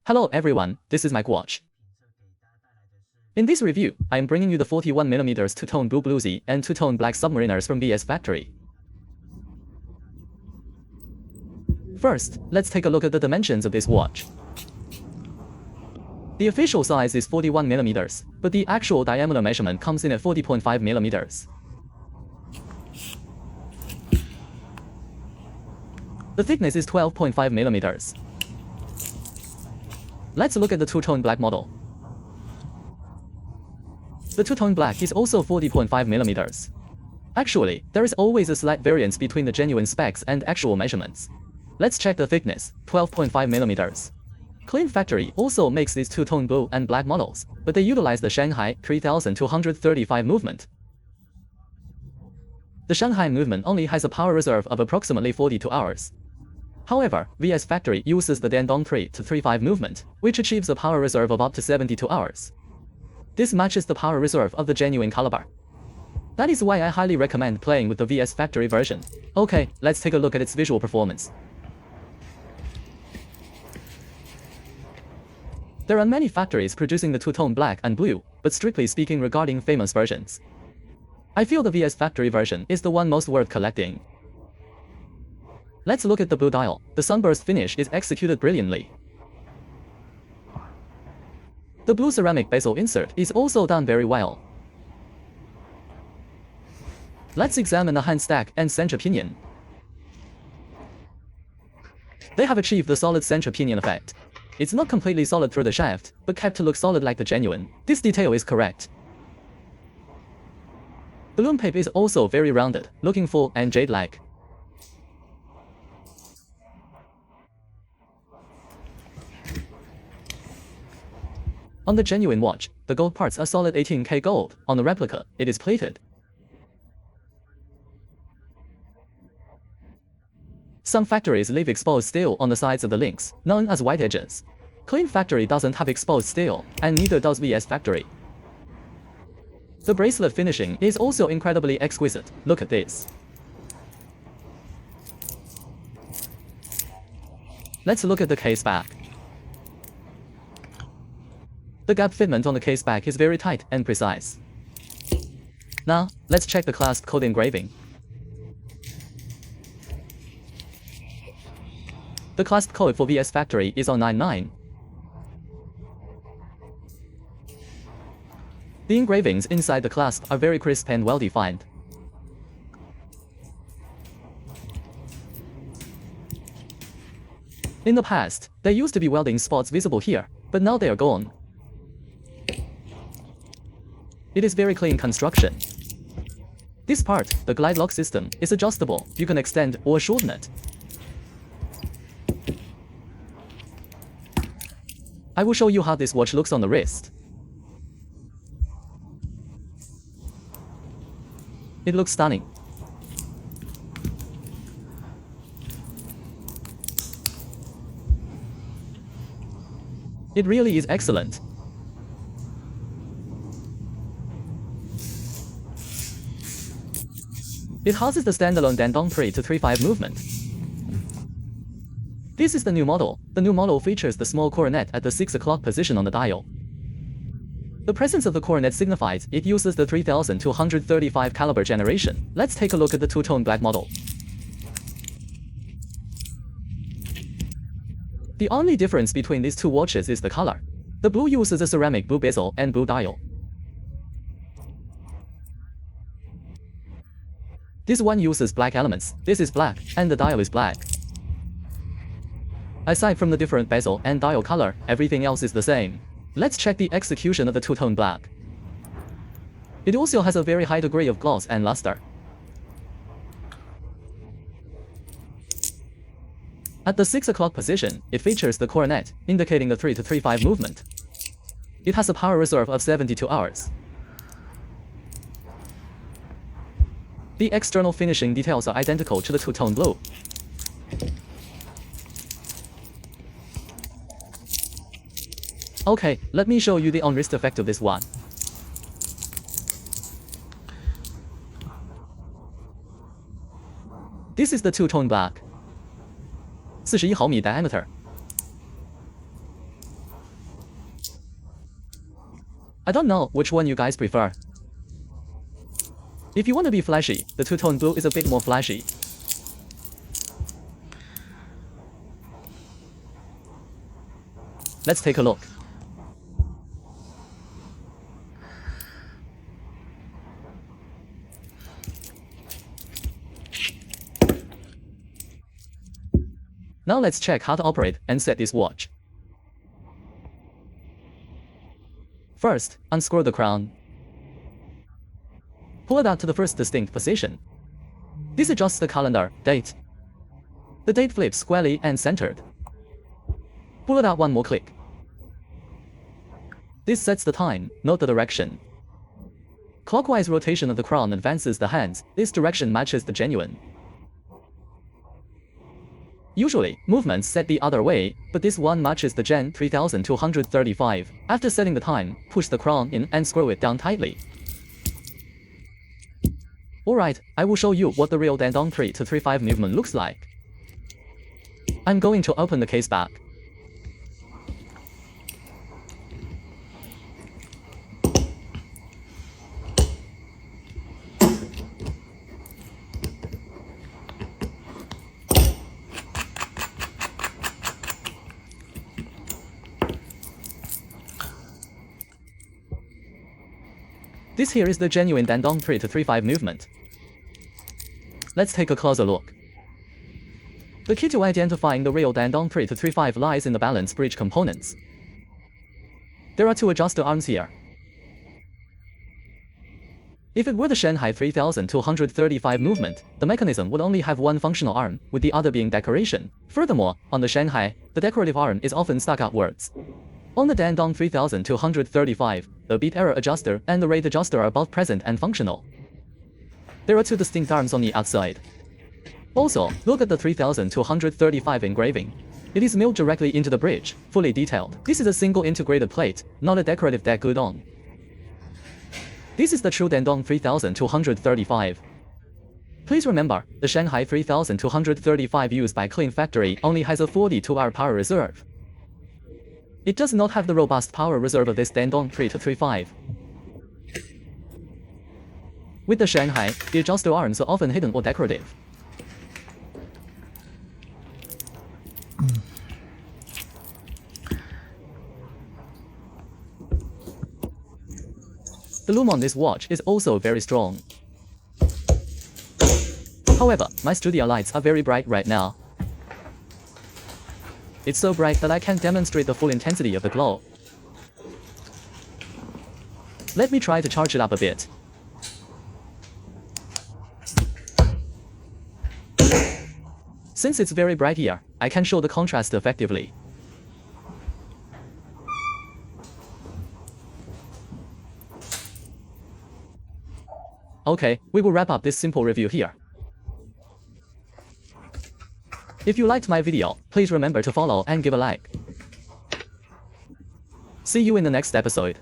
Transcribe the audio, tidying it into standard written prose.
Hello everyone, this is Mike Watch. In this review, I am bringing you the 41mm two-tone blue Bluesy and two-tone black Submariners from VS Factory. First, let's take a look at the dimensions of this watch. The official size is 41mm, but the actual diameter measurement comes in at 40.5mm. The thickness is 12.5mm. Let's look at the two-tone black model. The two-tone black is also 40.5mm. Actually, there is always a slight variance between the genuine specs and actual measurements. Let's check the thickness, 12.5mm. Clean Factory also makes these two-tone blue and black models, but they utilize the Shanghai 3235 movement. The Shanghai movement only has a power reserve of approximately 42 hours. However, VS Factory uses the Dandong DD3235 movement, which achieves a power reserve of up to 72 hours. This matches the power reserve of the genuine caliber. That is why I highly recommend playing with the VS Factory version. Okay, let's take a look at its visual performance. There are many factories producing the two-tone black and blue, but strictly speaking regarding famous versions, I feel the VS Factory version is the one most worth collecting. Let's look at the blue dial. The sunburst finish is executed brilliantly. The blue ceramic bezel insert is also done very well. Let's examine the hand stack and center pinion. They have achieved the solid center pinion effect. It's not completely solid through the shaft, but kept to look solid like the genuine. This detail is correct. The loom pip is also very rounded, looking full and jade-like. On the genuine watch, the gold parts are solid 18K gold. On the replica, it is plated. Some factories leave exposed steel on the sides of the links, known as white edges. Clean Factory doesn't have exposed steel, and neither does VS Factory. The bracelet finishing is also incredibly exquisite. Look at this. Let's look at the case back. The gap fitment on the case back is very tight and precise. Now, let's check the clasp code engraving. The clasp code for VS Factory is 099. The engravings inside the clasp are very crisp and well-defined. In the past, there used to be welding spots visible here, but now they are gone. It is very clean construction. This part, the Glidelock system, is adjustable. You can extend or shorten it. I will show you how this watch looks on the wrist. It looks stunning. It really is excellent. It houses the standalone Dandong DD3235 movement. This is the new model. The new model features the small coronet at the 6 o'clock position on the dial. The presence of the coronet signifies it uses the 3235 caliber generation. Let's take a look at the two-tone black model. The only difference between these two watches is the color. The blue uses a ceramic blue bezel and blue dial. This one uses black elements. This is black, and the dial is black. Aside from the different bezel and dial color, everything else is the same. Let's check the execution of the two-tone black. It also has a very high degree of gloss and luster. At the 6 o'clock position, it features the coronet, indicating the 3235 movement. It has a power reserve of 72 hours. The external finishing details are identical to the two-tone blue. Okay, let me show you the on-wrist effect of this one. This is the two-tone black. 41毫米 diameter. I don't know which one you guys prefer. If you want to be flashy, the two-tone blue is a bit more flashy. Let's take a look. Now let's check how to operate and set this watch. First, unscrew the crown. Pull it out to the first distinct position. This adjusts the calendar, date. The date flips squarely and centered. Pull it out one more click. This sets the time, note the direction. Clockwise rotation of the crown advances the hands, this direction matches the genuine. Usually, movements set the other way, but this one matches the Gen 3235. After setting the time, push the crown in and screw it down tightly. Alright, I will show you what the real Dandong 3235 movement looks like. I'm going to open the case back. This here is the genuine Dandong 3235 movement. Let's take a closer look. The key to identifying the real Dandong 3235 lies in the balance bridge components. There are two adjuster arms here. If it were the Shanghai 3235 movement, the mechanism would only have one functional arm, with the other being decoration. Furthermore, on the Shanghai, the decorative arm is often stuck outwards. On the Dandong 3235, the beat error adjuster and the rate adjuster are both present and functional. There are two distinct arms on the outside. Also, look at the 3235 engraving. It is milled directly into the bridge, fully detailed. This is a single integrated plate, not a decorative guidon. This is the true Dandong 3235. Please remember, the Shanghai 3235 used by Clean Factory only has a 42-hour power reserve. It does not have the robust power reserve of this Dandong 3235. With the Shanghai, the adjuster arms are often hidden or decorative. The lume on this watch is also very strong. However, my studio lights are very bright right now. It's so bright that I can't demonstrate the full intensity of the glow. Let me try to charge it up a bit. Since it's very bright here, I can show the contrast effectively. Okay, we will wrap up this simple review here. If you liked my video, please remember to follow and give a like. See you in the next episode.